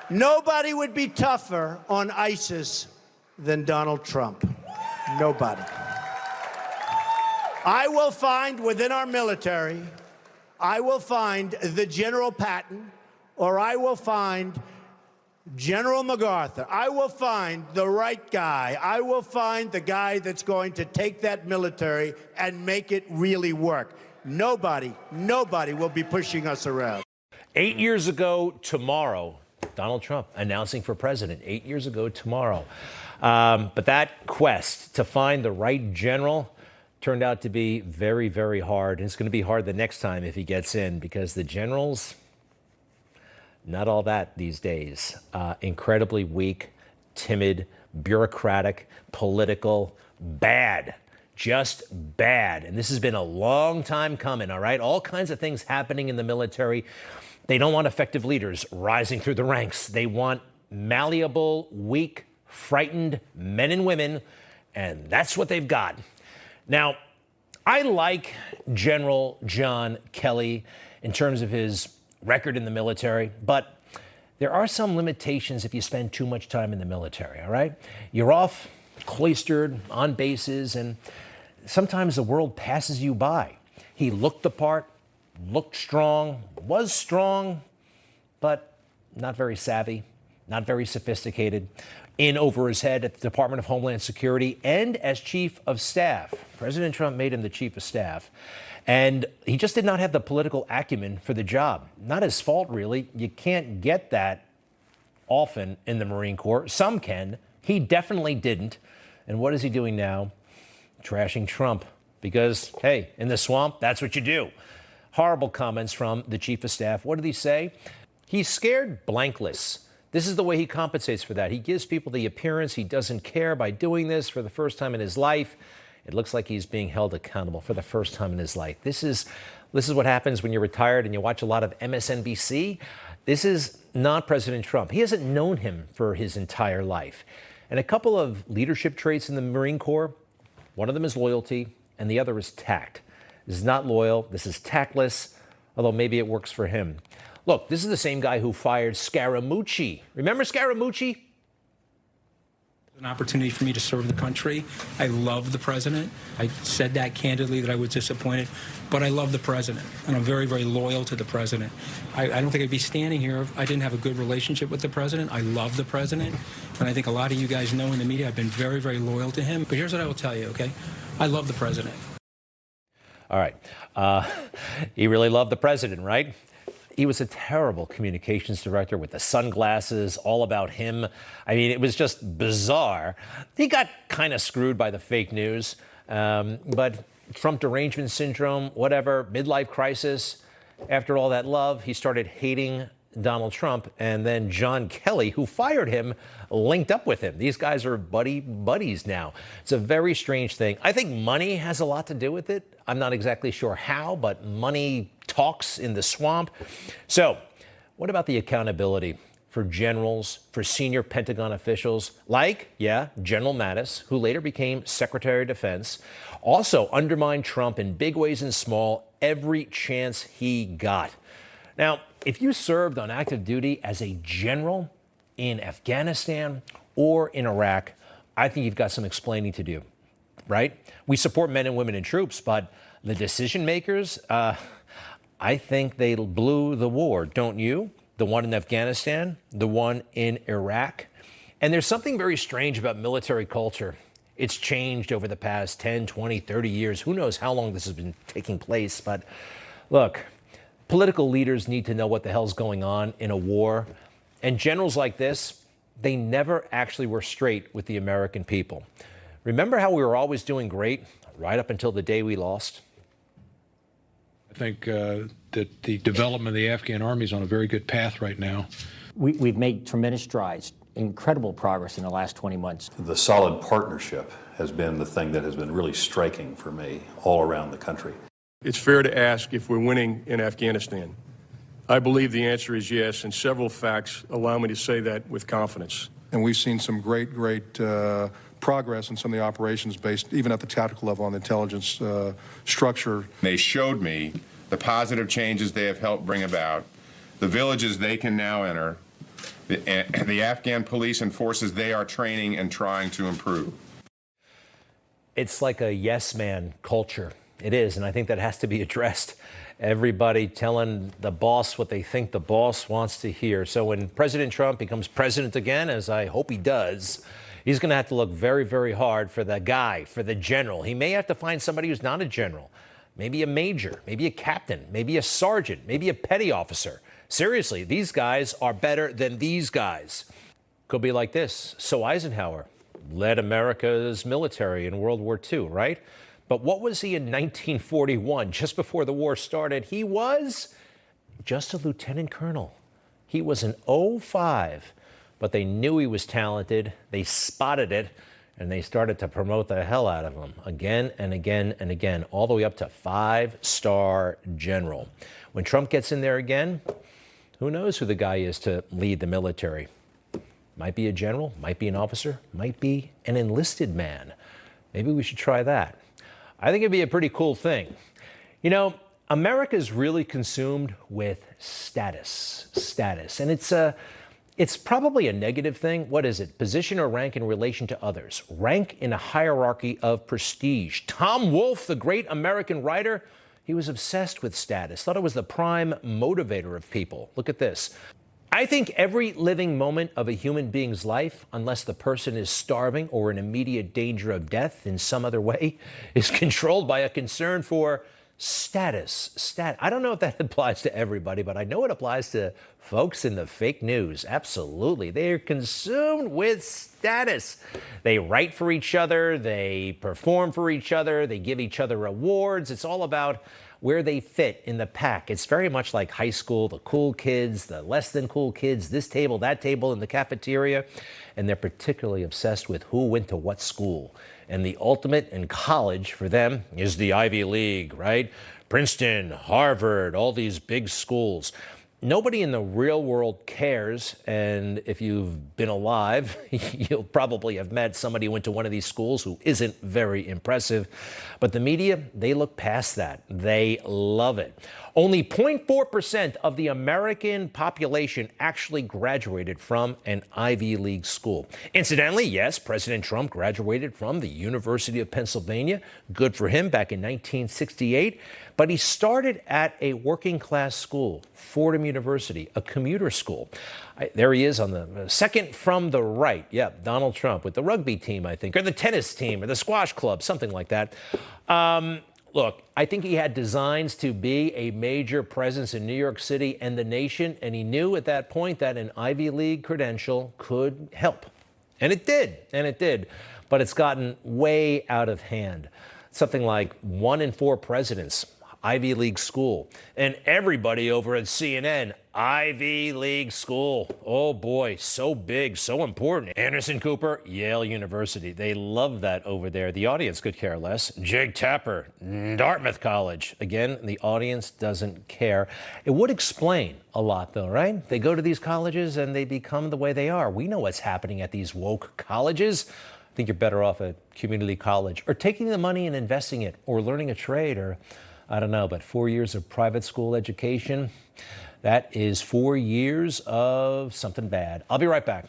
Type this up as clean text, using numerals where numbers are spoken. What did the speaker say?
Nobody would be tougher on ISIS than Donald Trump. Nobody. I will find within our military, I will find the General Patton, or I will find General MacArthur. I will find the right guy. I will find the guy that's going to take that military and make it really work. Nobody will be pushing us around. 8 years ago tomorrow, Donald Trump announcing for president. 8 years ago tomorrow. But that quest to find the right general turned out to be very, very hard. And it's going to be hard the next time if he gets in, because the generals, not all that these days. Incredibly weak, timid, bureaucratic, political, bad. Just bad. And this has been a long time coming, all right? All kinds of things happening in the military. They don't want effective leaders rising through the ranks. They want malleable, weak, frightened men and women, and that's what they've got. Now, I like General John Kelly in terms of his record in the military, but there are some limitations if you spend too much time in the military, all right? You're off, cloistered, on bases, and sometimes the world passes you by. He looked the part, looked strong, was strong, but not very savvy, not very sophisticated. In over his head at the Department of Homeland Security and as chief of staff. President Trump made him the chief of staff. And he just did not have the political acumen for the job. Not his fault, really. You can't get that often in the Marine Corps. Some can. He definitely didn't. And what is he doing now? Trashing Trump. Because, hey, in the swamp, that's what you do. Horrible comments from the chief of staff. What did he say? He's scared blankless. This is the way he compensates for that. He gives people the appearance he doesn't care by doing this for the first time in his life. It looks like he's being held accountable for the first time in his life. This is what happens when you're retired and you watch a lot of MSNBC. This is not President Trump. He hasn't known him for his entire life. And a couple of leadership traits in the Marine Corps, one of them is loyalty and the other is tact. This is not loyal. This is tactless, although maybe it works for him. Look, this is the same guy who fired Scaramucci. Remember Scaramucci? An opportunity for me to serve the country. I love the president. I said that candidly, that I was disappointed, but I love the president, and I'm very, very loyal to the president. I don't think I'd be standing here if I didn't have a good relationship with the president. I love the president, and I think a lot of you guys know in the media I've been very, very loyal to him. But here's what I will tell you, okay? I love the president. All right. He really loved the president, right? He was a terrible communications director with the sunglasses, all about him. I mean, it was just bizarre. He got kind of screwed by the fake news, but Trump derangement syndrome, whatever, midlife crisis. After all that love, he started hating Donald Trump, and then John Kelly, who fired him, linked up with him. These guys are buddies now. It's a very strange thing. I think money has a lot to do with it. I'm not exactly sure how, but money talks in the swamp. So what about the accountability for generals, for senior Pentagon officials like, General Mattis, who later became Secretary of Defense, also undermined Trump in big ways and small every chance he got. Now, if you served on active duty as a general in Afghanistan or in Iraq, I think you've got some explaining to do, right? We support men and women and troops, but the decision makers, I think they blew the war, don't you? The one in Afghanistan, the one in Iraq. And there's something very strange about military culture. It's changed over the past 10, 20, 30 years. Who knows how long this has been taking place? But look, political leaders need to know what the hell's going on in a war. And generals like this, they never actually were straight with the American people. Remember how we were always doing great right up until the day we lost? I think that the development of the Afghan army is on a very good path right now. We've made tremendous strides, incredible progress in the last 20 months. The solid partnership has been the thing that has been really striking for me all around the country. It's fair to ask if we're winning in Afghanistan. I believe the answer is yes, and several facts allow me to say that with confidence. And we've seen some great progress in some of the operations based even at the tactical level on the intelligence structure. They showed me the positive changes they have helped bring about, the villages they can now enter, the Afghan police and forces they are training and trying to improve. It's like a yes man culture. It is, and I think that has to be addressed. Everybody telling the boss what they think the boss wants to hear. So when President Trump becomes president again, as I hope he does, he's going to have to look very, very hard for the guy, for the general. He may have to find somebody who's not a general, maybe a major, maybe a captain, maybe a sergeant, maybe a petty officer. Seriously, these guys are better than these guys. Could be like this. So Eisenhower led America's military in World War II, right? But what was he in 1941, just before the war started? He was just a lieutenant colonel. He was an 05, but they knew he was talented. They spotted it, and they started to promote the hell out of him again and again and again, all the way up to 5-star general. When Trump gets in there again, who knows who the guy is to lead the military? Might be a general, might be an officer, might be an enlisted man. Maybe we should try that. I think it'd be a pretty cool thing. You know, America's really consumed with status. And it's probably a negative thing. What is it? Position or rank in relation to others. Rank in a hierarchy of prestige. Tom Wolfe, the great American writer, he was obsessed with status, thought it was the prime motivator of people. Look at this. I think every living moment of a human being's life, unless the person is starving or in immediate danger of death in some other way, is controlled by a concern for status. I don't know if that applies to everybody, but I know it applies to folks in the fake news. Absolutely. They are consumed with status. They write for each other. They perform for each other. They give each other awards. It's all about where they fit in the pack. It's very much like high school, the cool kids, the less than cool kids, this table, that table in the cafeteria. And they're particularly obsessed with who went to what school. And the ultimate in college for them is the Ivy League, right? Princeton, Harvard, all these big schools. Nobody in the real world cares, and if you've been alive, you'll probably have met somebody who went to one of these schools who isn't very impressive. But the media, they look past that. They love it. Only 0.4% of the American population actually graduated from an Ivy League school. Incidentally, yes, President Trump graduated from the University of Pennsylvania. Good for him, back in 1968. But he started at a working class school, Fordham University, a commuter school. There he is on the second from the right. Yeah, Donald Trump with the rugby team, I think, or the tennis team, or the squash club, something like that. Look, I think he had designs to be a major presence in New York City and the nation, and he knew at that point that an Ivy League credential could help. And it did. But it's gotten way out of hand. Something like 1 in 4 presidents, Ivy League school. And everybody over at CNN, Ivy League school. Oh boy, so big, so important. Anderson Cooper, Yale University. They love that over there. The audience could care less. Jake Tapper, Dartmouth College. Again, the audience doesn't care. It would explain a lot though, right? They go to these colleges and they become the way they are. We know what's happening at these woke colleges. I think you're better off at community college or taking the money and investing it or learning a trade or I don't know, but 4 years of private school education, that is 4 years of something bad. I'll be right back.